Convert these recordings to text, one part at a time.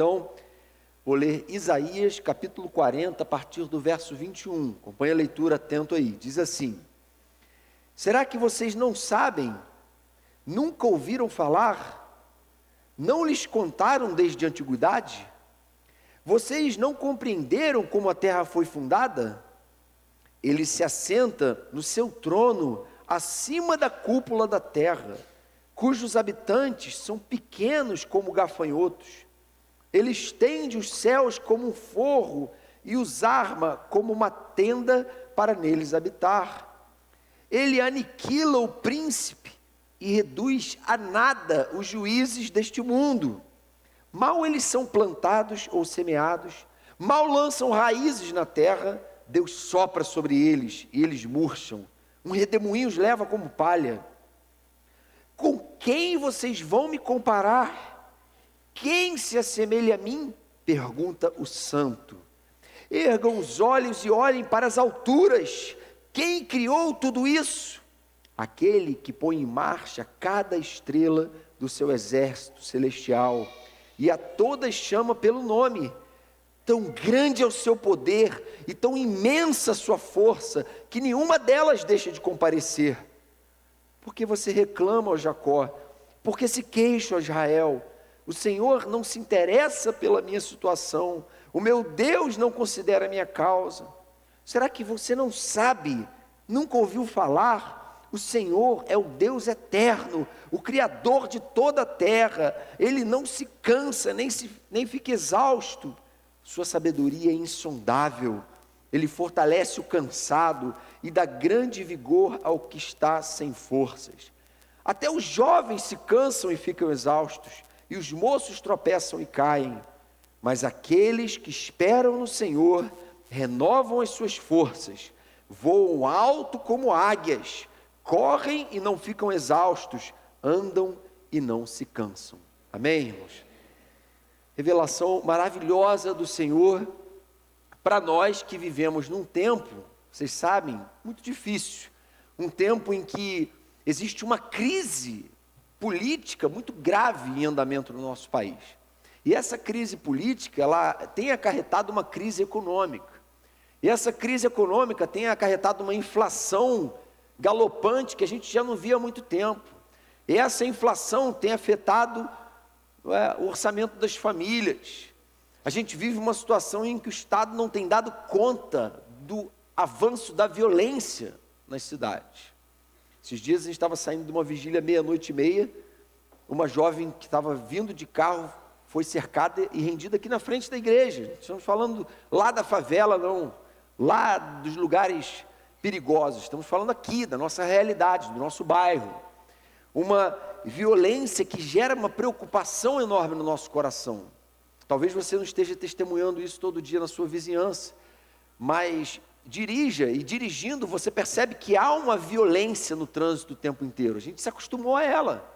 Então, vou ler Isaías capítulo 40, a partir do verso 21. Acompanhe a leitura atento aí. Diz assim: será que vocês não sabem? Nunca ouviram falar? Não lhes contaram desde a antiguidade? Vocês não compreenderam como a terra foi fundada? Ele se assenta no seu trono acima da cúpula da terra, cujos habitantes são pequenos como gafanhotos. Ele estende os céus como um forro e os arma como uma tenda para neles habitar. Ele aniquila o príncipe e reduz a nada os juízes deste mundo. Mal eles são plantados ou semeados, mal lançam raízes na terra, Deus sopra sobre eles e eles murcham. Um redemoinho os leva como palha. Com quem vocês vão me comparar? Quem se assemelha a mim? Pergunta o santo. Ergam os olhos e olhem para as alturas. Quem criou tudo isso? Aquele que põe em marcha cada estrela do seu exército celestial e a todas chama pelo nome. Tão grande é o seu poder e tão imensa a sua força, que nenhuma delas deixa de comparecer. Porque você reclama, ó Jacó? Porque se queixa, ó Israel? O Senhor não se interessa pela minha situação, o meu Deus não considera a minha causa. Será que você não sabe, nunca ouviu falar? O Senhor é o Deus eterno, o Criador de toda a terra. Ele não se cansa, nem fica exausto. Sua sabedoria é insondável. Ele fortalece o cansado e dá grande vigor ao que está sem forças. Até os jovens se cansam e ficam exaustos, e os moços tropeçam e caem. Mas aqueles que esperam no Senhor renovam as suas forças, voam alto como águias, correm e não ficam exaustos, andam e não se cansam. Amém, irmãos? Revelação maravilhosa do Senhor para nós que vivemos num tempo, vocês sabem, muito difícil. Um tempo em que existe uma crise política muito grave em andamento no nosso país. E essa crise política, ela tem acarretado uma crise econômica. E essa crise econômica tem acarretado uma inflação galopante que a gente já não via há muito tempo. E essa inflação tem afetado o orçamento das famílias. A gente vive uma situação em que o Estado não tem dado conta do avanço da violência nas cidades. Esses dias a gente estava saindo de uma vigília 00:30, uma jovem que estava vindo de carro foi cercada e rendida aqui na frente da igreja. Estamos falando lá da favela, não, lá dos lugares perigosos. Estamos falando aqui da nossa realidade, do nosso bairro. Uma violência que gera uma preocupação enorme no nosso coração. Talvez você não esteja testemunhando isso todo dia na sua vizinhança, mas dirija, e dirigindo você percebe que há uma violência no trânsito o tempo inteiro. A gente se acostumou a ela.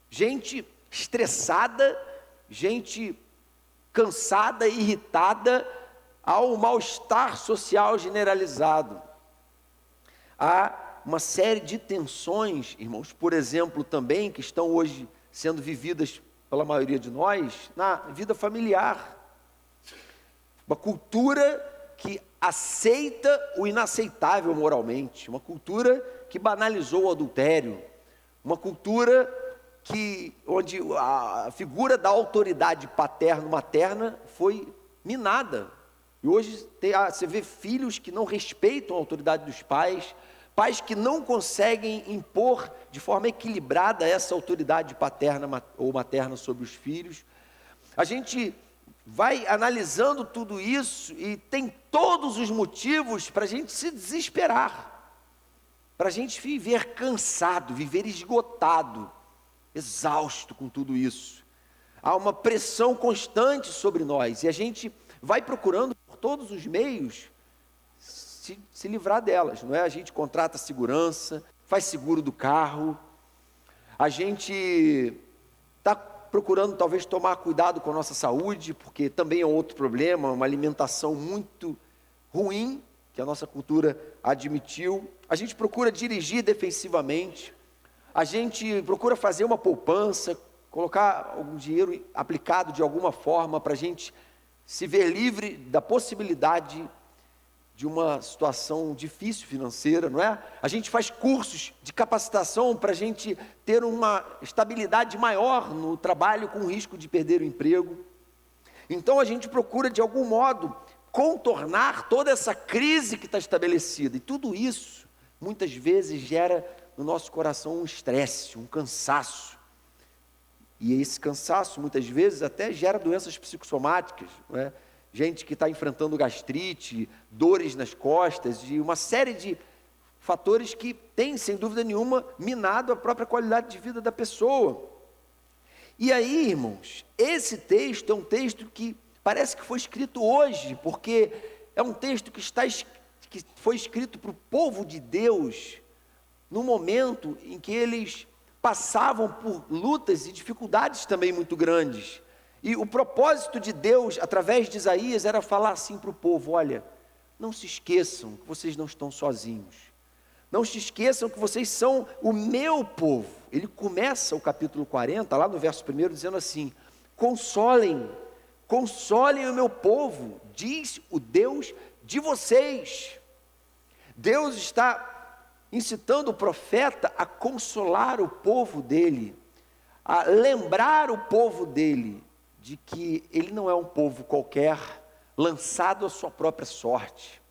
Gente estressada, gente cansada, irritada, ao mal-estar social generalizado. Há uma série de tensões, irmãos, por exemplo, também, que estão hoje sendo vividas pela maioria de nós, na vida familiar. Uma cultura que aceita o inaceitável moralmente, uma cultura que banalizou o adultério, uma cultura onde a figura da autoridade paterno-materna foi minada. E hoje você vê filhos que não respeitam a autoridade dos pais, pais que não conseguem impor de forma equilibrada essa autoridade paterna ou materna sobre os filhos. A gente vai analisando tudo isso e tem todos os motivos para a gente se desesperar, para a gente viver cansado, viver esgotado, exausto com tudo isso. Há uma pressão constante sobre nós e a gente vai procurando por todos os meios se livrar delas, não é? A gente contrata segurança, faz seguro do carro, a gente está procurando talvez tomar cuidado com a nossa saúde, porque também é outro problema, uma alimentação muito ruim, que a nossa cultura admitiu. A gente procura dirigir defensivamente, a gente procura fazer uma poupança, colocar algum dinheiro aplicado de alguma forma para a gente se ver livre da possibilidade de uma situação difícil financeira, não é? A gente faz cursos de capacitação para a gente ter uma estabilidade maior no trabalho com o risco de perder o emprego. Então a gente procura de algum modo contornar toda essa crise que está estabelecida. E tudo isso, muitas vezes, gera no nosso coração um estresse, um cansaço. E esse cansaço, muitas vezes, até gera doenças psicossomáticas, não é? Gente que está enfrentando gastrite, dores nas costas, e uma série de fatores que tem, sem dúvida nenhuma, minado a própria qualidade de vida da pessoa. E aí, irmãos, esse texto é um texto que parece que foi escrito hoje, porque é um texto que foi escrito para o povo de Deus, no momento em que eles passavam por lutas e dificuldades também muito grandes. E o propósito de Deus, através de Isaías, era falar assim para o povo: olha, não se esqueçam que vocês não estão sozinhos. Não se esqueçam que vocês são o meu povo. Ele começa o capítulo 40, lá no verso 1, dizendo assim: consolem o meu povo, diz o Deus de vocês. Deus está incitando o profeta a consolar o povo dele, a lembrar o povo dele de que ele não é um povo qualquer, lançado à sua própria sorte,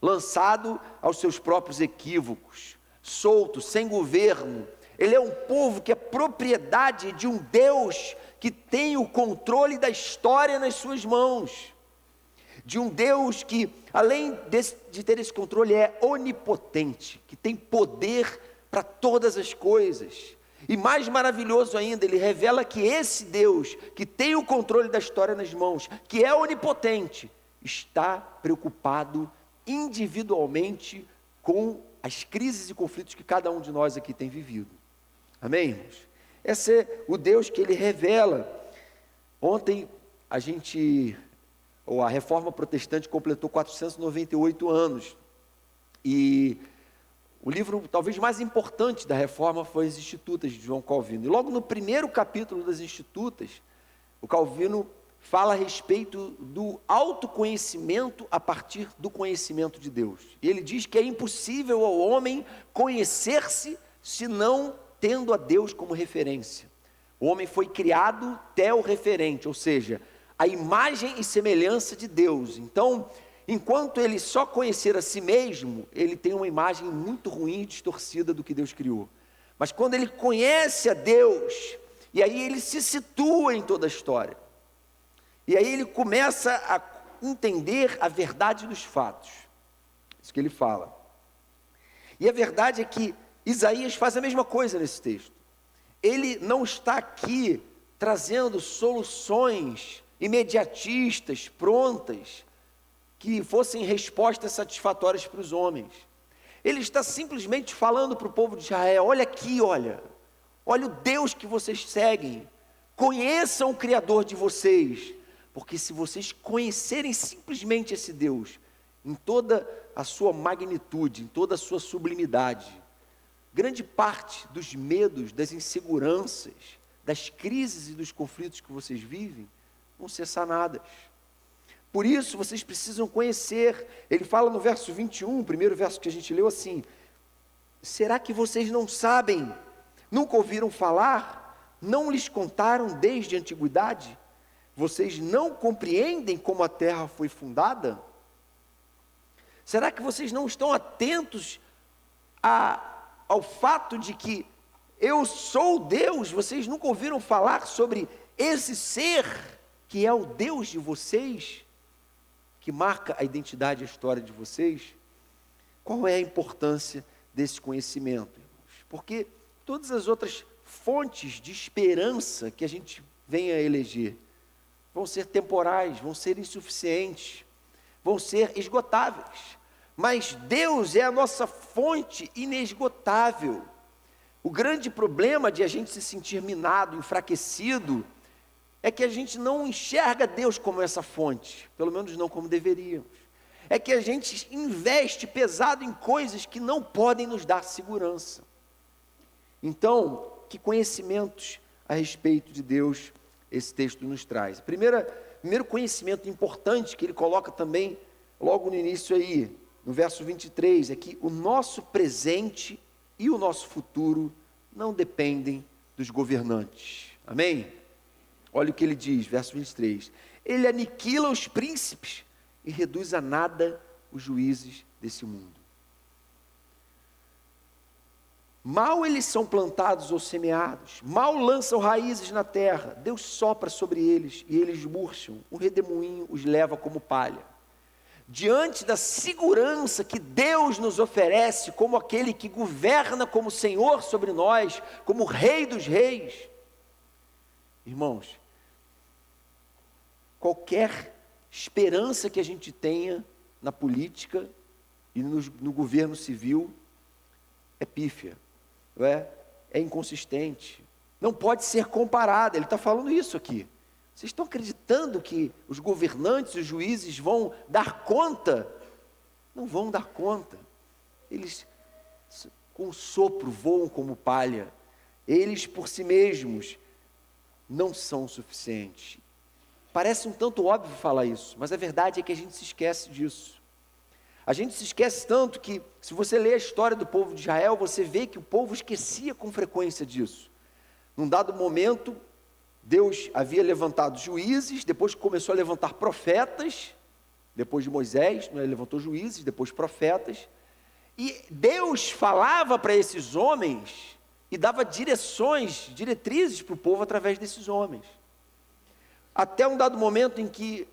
lançado aos seus próprios equívocos, solto, sem governo. Ele é um povo que é propriedade de um Deus que tem o controle da história nas suas mãos, de um Deus que, além de ter esse controle, é onipotente, que tem poder para todas as coisas. E mais maravilhoso ainda, ele revela que esse Deus, que tem o controle da história nas mãos, que é onipotente, está preocupado individualmente com as crises e conflitos que cada um de nós aqui tem vivido. Amém, irmãos? Esse é o Deus que ele revela. Ontem a Reforma Protestante completou 498 anos. E o livro talvez mais importante da Reforma foi as Institutas de João Calvino. E logo no primeiro capítulo das Institutas, o Calvino fala a respeito do autoconhecimento a partir do conhecimento de Deus. E ele diz que é impossível ao homem conhecer-se se não tendo a Deus como referência. O homem foi criado teorreferente, ou seja, a imagem e semelhança de Deus. Então, enquanto ele só conhecer a si mesmo, ele tem uma imagem muito ruim e distorcida do que Deus criou. Mas quando ele conhece a Deus, e aí ele se situa em toda a história, e aí ele começa a entender a verdade dos fatos. Isso que ele fala. E a verdade é que Isaías faz a mesma coisa nesse texto. Ele não está aqui trazendo soluções imediatistas, prontas, que fossem respostas satisfatórias para os homens. Ele está simplesmente falando para o povo de Israel: olha aqui, olha o Deus que vocês seguem, conheçam o Criador de vocês, porque se vocês conhecerem simplesmente esse Deus, em toda a sua magnitude, em toda a sua sublimidade, grande parte dos medos, das inseguranças, das crises e dos conflitos que vocês vivem, vão ser sanadas. Por isso, vocês precisam conhecer. Ele fala no verso 21, o primeiro verso que a gente leu assim: será que vocês não sabem? Nunca ouviram falar? Não lhes contaram desde a antiguidade? Vocês não compreendem como a terra foi fundada? Será que vocês não estão atentos ao fato de que eu sou Deus? Vocês nunca ouviram falar sobre esse ser que é o Deus de vocês, que marca a identidade e a história de vocês? Qual é a importância desse conhecimento, irmãos? Porque todas as outras fontes de esperança que a gente venha a eleger vão ser temporais, vão ser insuficientes, vão ser esgotáveis. Mas Deus é a nossa fonte inesgotável. O grande problema de a gente se sentir minado, enfraquecido, é que a gente não enxerga Deus como essa fonte, pelo menos não como deveríamos. É que a gente investe pesado em coisas que não podem nos dar segurança. Então, que conhecimentos a respeito de Deus esse texto nos traz? Primeiro conhecimento importante que ele coloca também, logo no início aí, no verso 23, é que o nosso presente e o nosso futuro não dependem dos governantes. Amém? Olha o que ele diz, verso 23. Ele aniquila os príncipes e reduz a nada os juízes desse mundo. Mal eles são plantados ou semeados, mal lançam raízes na terra, Deus sopra sobre eles e eles murcham, um redemoinho os leva como palha. Diante da segurança que Deus nos oferece como aquele que governa como Senhor sobre nós, como Rei dos Reis, irmãos, qualquer esperança que a gente tenha na política e no governo civil é pífia, não é? É inconsistente, não pode ser comparada. Ele está falando isso aqui. Vocês estão acreditando que os governantes, os juízes vão dar conta? Não vão dar conta. Eles, com o sopro, voam como palha. Eles, por si mesmos, não são suficientes. Parece um tanto óbvio falar isso, mas a verdade é que a gente se esquece disso. A gente se esquece tanto que, se você ler a história do povo de Israel, você vê que o povo esquecia com frequência disso. Num dado momento, Deus havia levantado juízes, depois começou a levantar profetas, depois de Moisés, ele levantou juízes, depois profetas, e Deus falava para esses homens e dava diretrizes para o povo através desses homens. Até um dado momento em que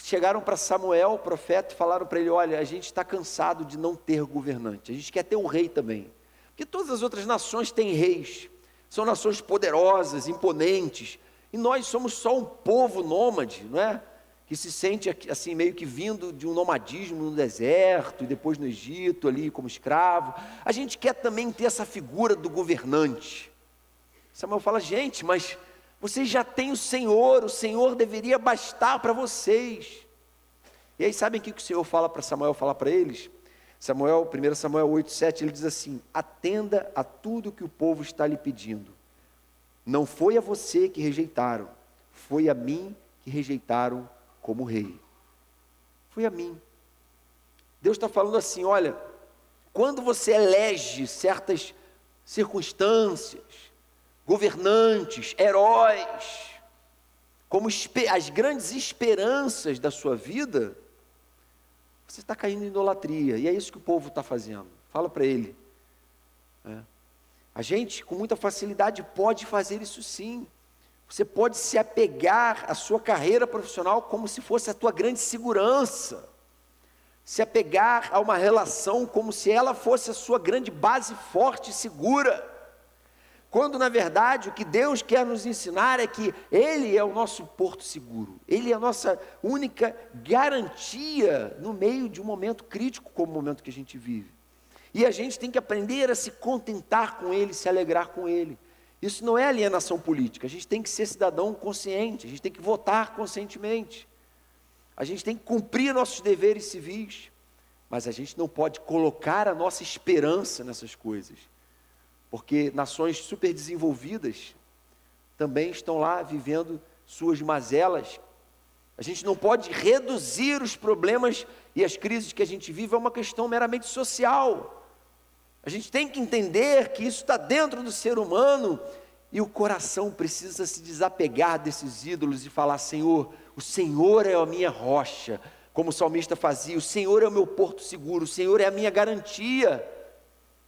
chegaram para Samuel, o profeta, e falaram para ele: olha, a gente está cansado de não ter governante, a gente quer ter um rei também, porque todas as outras nações têm reis, são nações poderosas, imponentes, e nós somos só um povo nômade, não é? Que se sente assim meio que vindo de um nomadismo no deserto, e depois no Egito, ali como escravo. A gente quer também ter essa figura do governante. Samuel fala: gente, mas vocês já têm o Senhor deveria bastar para vocês. E aí sabem o que o Senhor fala para Samuel falar para eles? 1 Samuel 8,7, ele diz assim: atenda a tudo que o povo está lhe pedindo. Não foi a você que rejeitaram, foi a mim que rejeitaram como rei. Foi a mim. Deus está falando assim: olha, quando você elege certas circunstâncias, governantes, heróis, como as grandes esperanças da sua vida, você está caindo em idolatria, e é isso que o povo está fazendo. Fala para ele. A gente, com muita facilidade, pode fazer isso sim. Você pode se apegar à sua carreira profissional como se fosse a tua grande segurança. Se apegar a uma relação como se ela fosse a sua grande base forte e segura. Quando, na verdade, o que Deus quer nos ensinar é que Ele é o nosso porto seguro. Ele é a nossa única garantia no meio de um momento crítico como o momento que a gente vive. E a gente tem que aprender a se contentar com Ele, se alegrar com Ele. Isso não é alienação política. A gente tem que ser cidadão consciente, a gente tem que votar conscientemente. A gente tem que cumprir nossos deveres civis. Mas a gente não pode colocar a nossa esperança nessas coisas. Porque nações super desenvolvidas também estão lá vivendo suas mazelas. A gente não pode reduzir os problemas e as crises que a gente vive a uma questão meramente social. A gente tem que entender que isso está dentro do ser humano e o coração precisa se desapegar desses ídolos e falar: Senhor, o Senhor é a minha rocha, como o salmista fazia, o Senhor é o meu porto seguro, o Senhor é a minha garantia.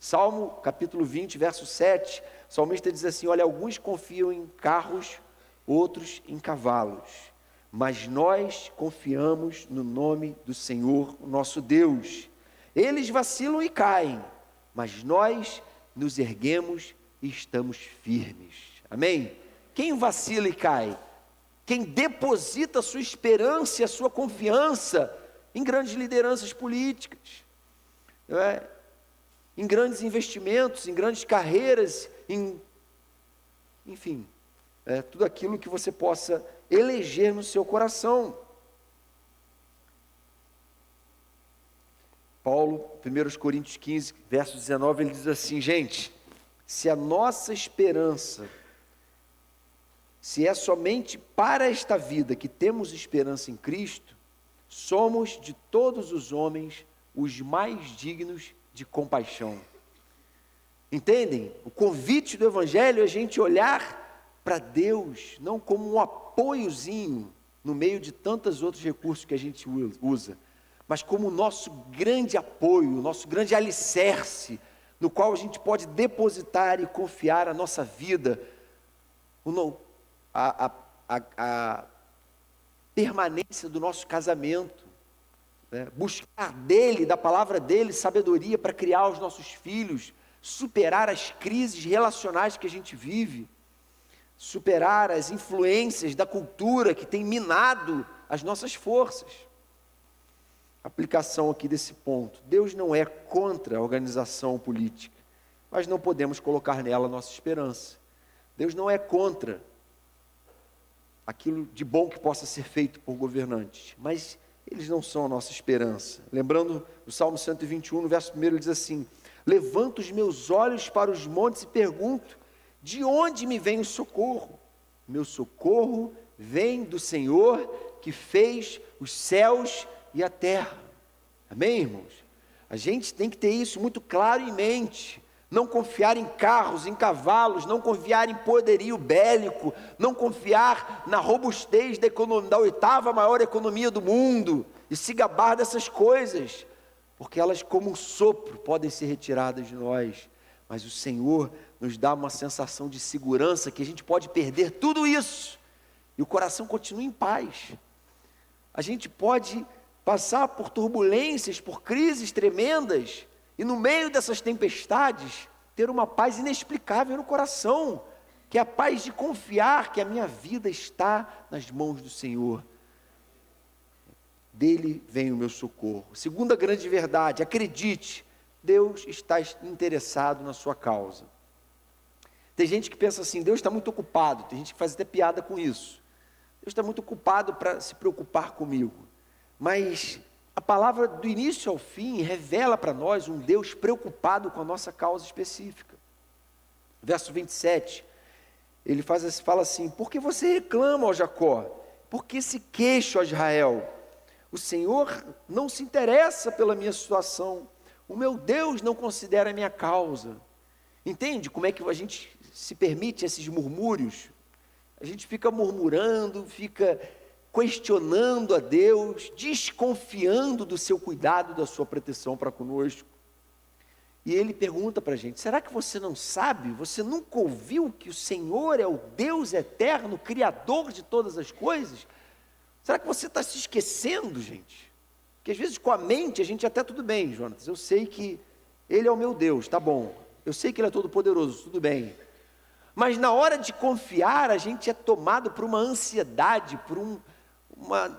Salmo capítulo 20, verso 7, o salmista diz assim: olha, alguns confiam em carros, outros em cavalos, mas nós confiamos no nome do Senhor, o nosso Deus. Eles vacilam e caem, mas nós nos erguemos e estamos firmes. Amém? Quem vacila e cai? Quem deposita a sua esperança e a sua confiança em grandes lideranças políticas, não é? Em grandes investimentos, em grandes carreiras, enfim, tudo aquilo que você possa eleger no seu coração. Paulo, 1 Coríntios 15, verso 19, ele diz assim: gente, se a nossa esperança Se é somente para esta vida que temos esperança em Cristo, somos de todos os homens os mais dignos de compaixão. Entendem? O convite do Evangelho é a gente olhar para Deus, não como um apoiozinho no meio de tantos outros recursos que a gente usa, mas como o nosso grande apoio, o nosso grande alicerce, no qual a gente pode depositar e confiar a nossa vida, a permanência do nosso casamento, né? Buscar dele, da palavra dele, sabedoria para criar os nossos filhos, superar as crises relacionais que a gente vive, superar as influências da cultura que tem minado as nossas forças. Aplicação aqui desse ponto: Deus não é contra a organização política, mas não podemos colocar nela nossa esperança. Deus não é contra aquilo de bom que possa ser feito por governantes, mas eles não são a nossa esperança. Lembrando do Salmo 121, no verso 1, ele diz assim: levanto os meus olhos para os montes e pergunto, de onde me vem o socorro? Meu socorro vem do Senhor que fez os céus e a terra. Amém, irmãos? A gente tem que ter isso muito claro em mente. Não confiar em carros, em cavalos, não confiar em poderio bélico, não confiar na robustez da economia, da oitava maior economia do mundo, e se gabar dessas coisas, porque elas, como um sopro, podem ser retiradas de nós. Mas o Senhor nos dá uma sensação de segurança, que a gente pode perder tudo isso, e o coração continua em paz. A gente pode passar por turbulências, por crises tremendas, e no meio dessas tempestades, ter uma paz inexplicável no coração, que é a paz de confiar que a minha vida está nas mãos do Senhor. Dele vem o meu socorro. Segunda grande verdade: acredite, Deus está interessado na sua causa. Tem gente que pensa assim: Deus está muito ocupado. Tem gente que faz até piada com isso. Deus está muito ocupado para se preocupar comigo. Mas a palavra do início ao fim revela para nós um Deus preocupado com a nossa causa específica. Verso 27, ele fala assim: por que você reclama, ó Jacó? Por que se queixa, ó Israel? O Senhor não se interessa pela minha situação. O meu Deus não considera a minha causa. Entende como é que a gente se permite esses murmúrios? A gente fica murmurando, fica questionando a Deus, desconfiando do seu cuidado, da sua proteção para conosco. E ele pergunta para a gente: será que você não sabe? Você nunca ouviu que o Senhor é o Deus eterno, Criador de todas as coisas? Será que você está se esquecendo, gente? Porque às vezes com a mente a gente até tudo bem, Jonas, eu sei que Ele é o meu Deus, tá bom. Eu sei que Ele é todo poderoso, tudo bem. Mas na hora de confiar, a gente é tomado por uma ansiedade, por uma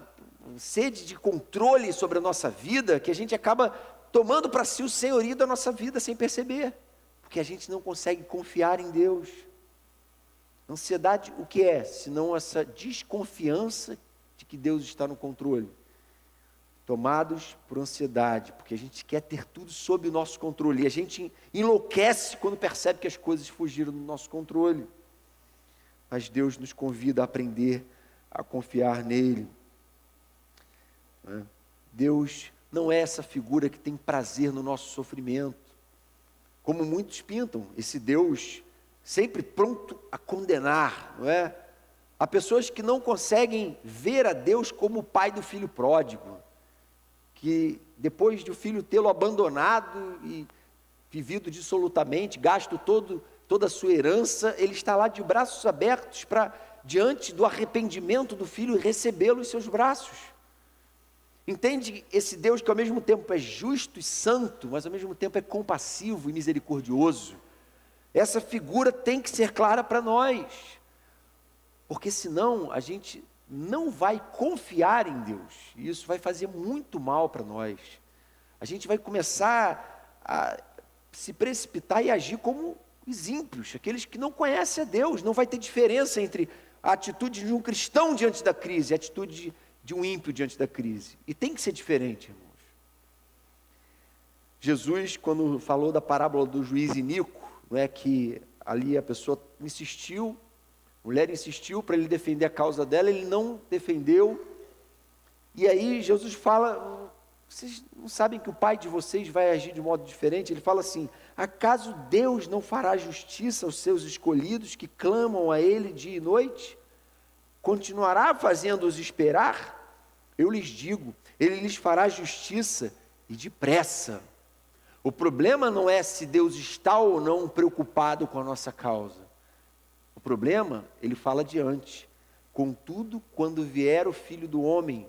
sede de controle sobre a nossa vida, que a gente acaba tomando para si o senhorio da nossa vida sem perceber, porque a gente não consegue confiar em Deus. Ansiedade, o que é? Senão essa desconfiança de que Deus está no controle. Tomados por ansiedade, porque a gente quer ter tudo sob o nosso controle, e a gente enlouquece quando percebe que as coisas fugiram do nosso controle. Mas Deus nos convida a aprender a confiar nele. Deus não é essa figura que tem prazer no nosso sofrimento, como muitos pintam, esse Deus sempre pronto a condenar, não é? Há pessoas que não conseguem ver a Deus como o pai do filho pródigo, que depois de o filho tê-lo abandonado e vivido dissolutamente, gasto toda a sua herança, ele está lá de braços abertos para, diante do arrependimento do filho, recebê-lo em seus braços. Entende esse Deus que ao mesmo tempo é justo e santo, mas ao mesmo tempo é compassivo e misericordioso? Essa figura tem que ser clara para nós, porque senão a gente não vai confiar em Deus, e isso vai fazer muito mal para nós. A gente vai começar a se precipitar e agir como os ímpios, aqueles que não conhecem a Deus. Não vai ter diferença entre a atitude de um cristão diante da crise e a atitude de um ímpio diante da crise, e tem que ser diferente, irmãos. Jesus, quando falou da parábola do juiz iníquo, não é que ali a pessoa insistiu A mulher insistiu para ele defender a causa dela, ele não defendeu. E aí Jesus fala: vocês não sabem que o pai de vocês vai agir de modo diferente? Ele fala assim: acaso Deus não fará justiça aos seus escolhidos que clamam a Ele dia e noite? Continuará fazendo-os esperar? Eu lhes digo, Ele lhes fará justiça e depressa. O problema não é se Deus está ou não preocupado com a nossa causa. O problema, ele fala adiante: contudo, quando vier o Filho do Homem,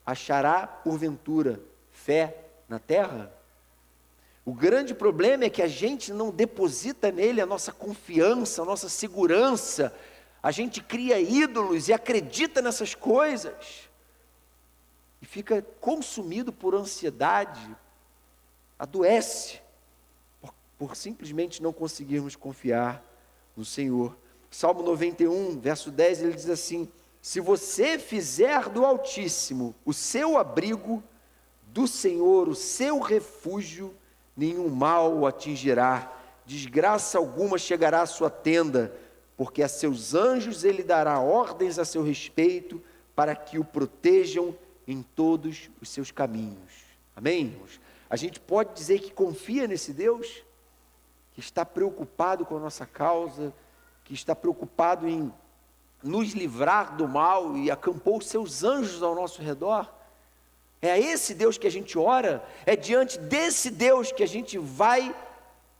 achará, porventura, fé na terra? O grande problema é que a gente não deposita nele a nossa confiança, a nossa segurança. A gente cria ídolos e acredita nessas coisas. E fica consumido por ansiedade, adoece, por simplesmente não conseguirmos confiar no Senhor. Salmo 91, verso 10, ele diz assim: se você fizer do Altíssimo o seu abrigo, do Senhor o seu refúgio, nenhum mal o atingirá, desgraça alguma chegará à sua tenda, porque a seus anjos ele dará ordens a seu respeito, para que o protejam em todos os seus caminhos. Amém, irmãos? A gente pode dizer que confia nesse Deus, que está preocupado com a nossa causa, que está preocupado em nos livrar do mal e acampou os seus anjos ao nosso redor. É a esse Deus que a gente ora, é diante desse Deus que a gente vai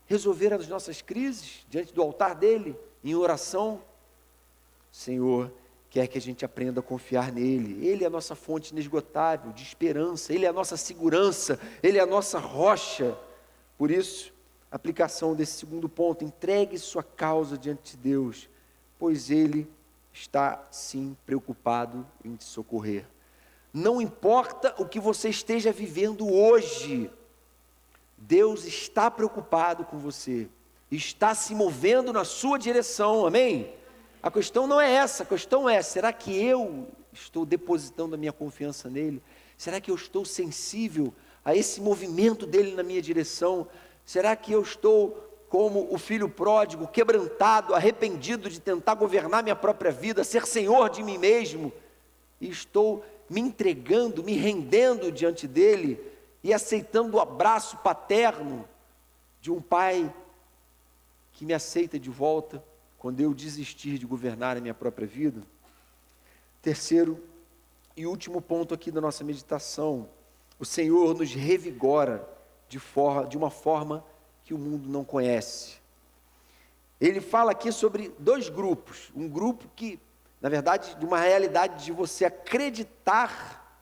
resolver as nossas crises, diante do altar dele, em oração. Senhor, quer que a gente aprenda a confiar nele. Ele é a nossa fonte inesgotável de esperança, ele é a nossa segurança, ele é a nossa rocha. Por isso, a aplicação desse segundo ponto: entregue sua causa diante de Deus, pois ele está sim preocupado em te socorrer. Não importa o que você esteja vivendo hoje, Deus está preocupado com você, está se movendo na sua direção, amém? A questão não é essa, a questão é: será que eu estou depositando a minha confiança nele? Será que eu estou sensível a esse movimento dele na minha direção? Será que eu estou como o filho pródigo, quebrantado, arrependido de tentar governar minha própria vida, ser senhor de mim mesmo, e estou me entregando, me rendendo diante dele e aceitando o abraço paterno de um pai que me aceita de volta quando eu desistir de governar a minha própria vida? Terceiro e último ponto aqui da nossa meditação: o Senhor nos revigora de uma forma que o mundo não conhece. Ele fala aqui sobre dois grupos, um grupo que, na verdade, de uma realidade de você acreditar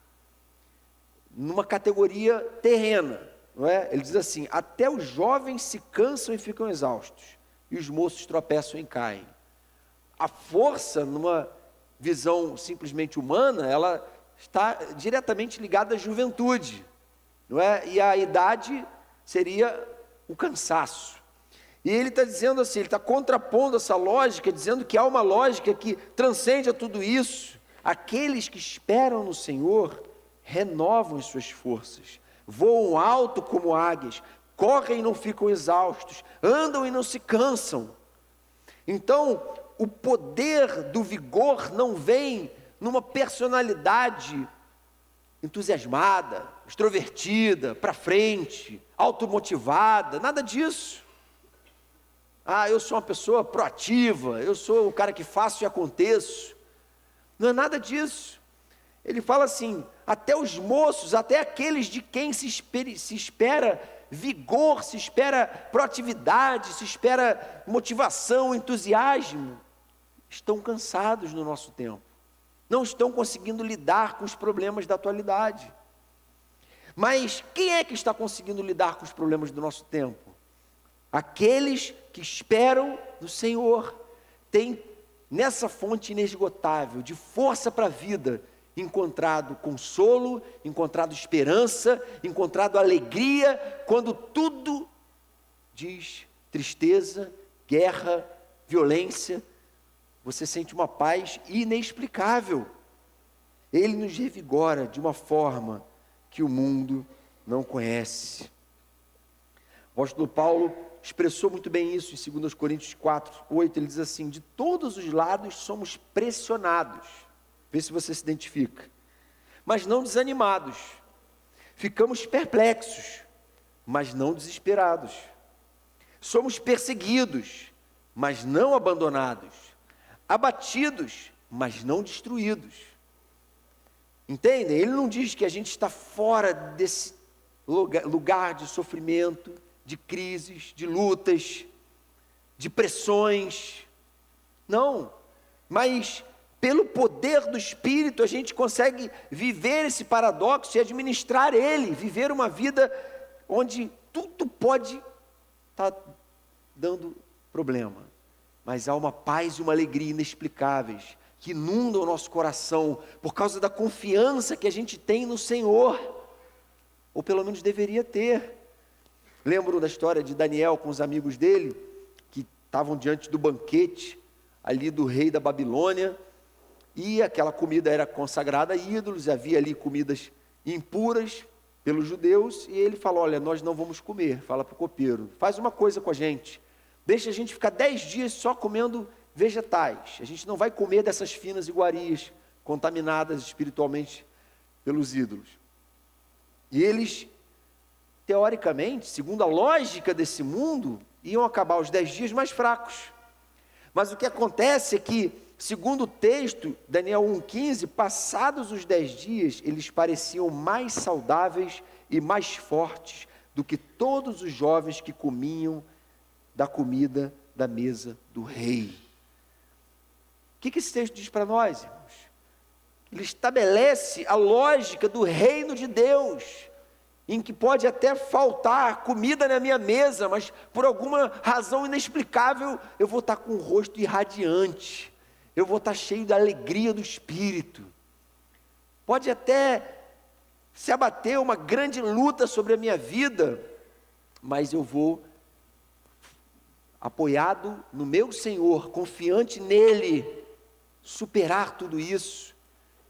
numa categoria terrena, não é? Ele diz assim: até os jovens se cansam e ficam exaustos, e os moços tropeçam e caem. A força, numa visão simplesmente humana, ela está diretamente ligada à juventude, não é? E a idade seria o cansaço. E ele está dizendo assim, ele está contrapondo essa lógica, dizendo que há uma lógica que transcende a tudo isso. Aqueles que esperam no Senhor renovam as suas forças, voam alto como águias, correm e não ficam exaustos, andam e não se cansam. Então, o poder do vigor não vem numa personalidade entusiasmada, extrovertida, para frente, automotivada, nada disso. Eu sou uma pessoa proativa, eu sou o cara que faço e aconteço. Não é nada disso. Ele fala assim: até os moços, até aqueles de quem se espera vigor, se espera proatividade, se espera motivação, entusiasmo, estão cansados no nosso tempo. Não estão conseguindo lidar com os problemas da atualidade. Mas quem é que está conseguindo lidar com os problemas do nosso tempo? Aqueles que esperam no Senhor, têm nessa fonte inesgotável de força para a vida, encontrado consolo, encontrado esperança, encontrado alegria, quando tudo diz tristeza, guerra, violência, você sente uma paz inexplicável. Ele nos revigora de uma forma que o mundo não conhece. O apóstolo Paulo expressou muito bem isso em 2 Coríntios 4:8, ele diz assim: de todos os lados somos pressionados, vê se você se identifica, mas não desanimados, ficamos perplexos, mas não desesperados, somos perseguidos, mas não abandonados, abatidos, mas não destruídos. Entendem? Ele não diz que a gente está fora desse lugar de sofrimento, de crises, de lutas, de pressões. Não, mas pelo poder do Espírito a gente consegue viver esse paradoxo e administrar ele, viver uma vida onde tudo pode estar dando problema, mas há uma paz e uma alegria inexplicáveis, que inundam o nosso coração, por causa da confiança que a gente tem no Senhor, ou pelo menos deveria ter. Lembro da história de Daniel com os amigos dele, que estavam diante do banquete, ali do rei da Babilônia, e aquela comida era consagrada a ídolos, havia ali comidas impuras pelos judeus, e ele falou: olha, nós não vamos comer. Fala para o copeiro: faz uma coisa com a gente, deixa a gente ficar 10 dias só comendo vegetais, a gente não vai comer dessas finas iguarias, contaminadas espiritualmente pelos ídolos. E eles, teoricamente, segundo a lógica desse mundo, iam acabar os 10 dias mais fracos. Mas o que acontece é que, segundo o texto, Daniel 1,15, passados os 10 dias, eles pareciam mais saudáveis e mais fortes do que todos os jovens que comiam da comida da mesa do rei. O que esse texto diz para nós, irmãos? Ele estabelece a lógica do reino de Deus, em que pode até faltar comida na minha mesa, mas por alguma razão inexplicável, eu vou estar com o rosto irradiante, eu vou estar cheio da alegria do Espírito. Pode até se abater uma grande luta sobre a minha vida, mas eu vou, apoiado no meu Senhor, confiante nele, superar tudo isso,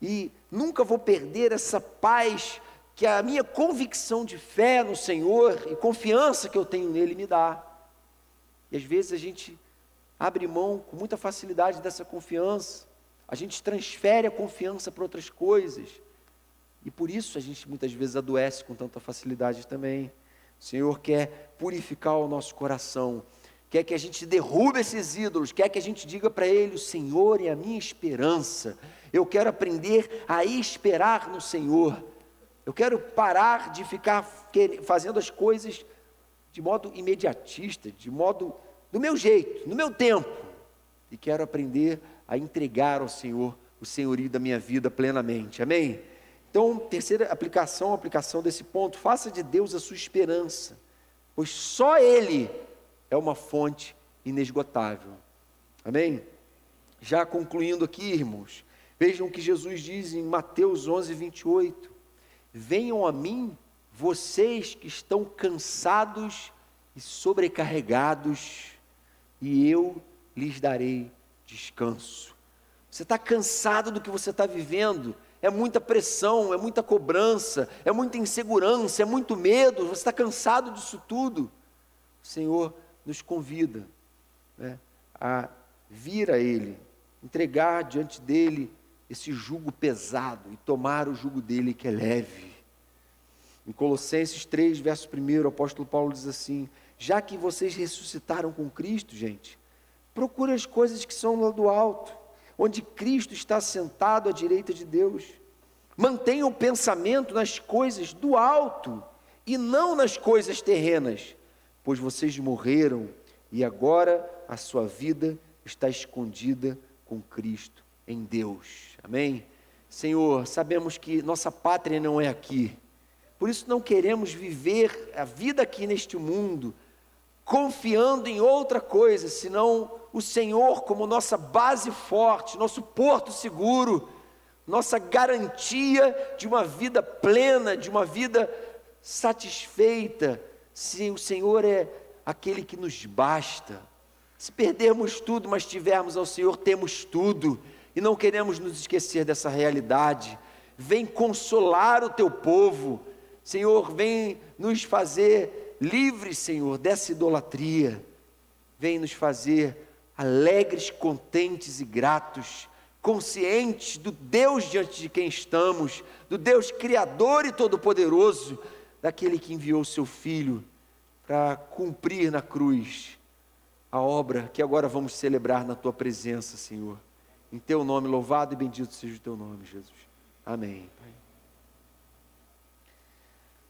e nunca vou perder essa paz que a minha convicção de fé no Senhor e confiança que eu tenho nele me dá. E às vezes a gente abre mão com muita facilidade dessa confiança, a gente transfere a confiança para outras coisas, e por isso a gente muitas vezes adoece com tanta facilidade também. O Senhor quer purificar o nosso coração, quer que a gente derrube esses ídolos, quer que a gente diga para Ele: o Senhor é a minha esperança, eu quero aprender a esperar no Senhor, eu quero parar de ficar fazendo as coisas de modo imediatista, de modo, do meu jeito, no meu tempo, e quero aprender a entregar ao Senhor o senhorio da minha vida plenamente, amém? Então, terceira aplicação, a aplicação desse ponto: faça de Deus a sua esperança, pois só Ele é uma fonte inesgotável, amém? Já concluindo aqui, irmãos, vejam o que Jesus diz em Mateus 11:28, venham a mim, vocês que estão cansados e sobrecarregados, e eu lhes darei descanso. Você está cansado do que você está vivendo? É muita pressão, é muita cobrança, é muita insegurança, é muito medo, você está cansado disso tudo. O Senhor nos convida, né, a vir a Ele, entregar diante dEle esse jugo pesado e tomar o jugo dEle que é leve. Em Colossenses 3, verso 1, o apóstolo Paulo diz assim: já que vocês ressuscitaram com Cristo, gente, procure as coisas que são lá do alto, onde Cristo está sentado à direita de Deus. Mantenha o pensamento nas coisas do alto e não nas coisas terrenas, pois vocês morreram e agora a sua vida está escondida com Cristo em Deus. Amém? Senhor, sabemos que nossa pátria não é aqui, por isso não queremos viver a vida aqui neste mundo confiando em outra coisa, senão o Senhor como nossa base forte, nosso porto seguro, nossa garantia de uma vida plena, de uma vida satisfeita. Se o Senhor é aquele que nos basta, se perdermos tudo, mas tivermos ao Senhor, temos tudo, e não queremos nos esquecer dessa realidade. Vem consolar o teu povo, Senhor, vem nos fazer livres, Senhor, dessa idolatria. Vem nos fazer alegres, contentes e gratos, conscientes do Deus diante de quem estamos, do Deus Criador e Todo-Poderoso, daquele que enviou seu Filho para cumprir na cruz a obra que agora vamos celebrar na Tua presença, Senhor. Em Teu nome, louvado e bendito seja o Teu nome, Jesus. Amém, Pai.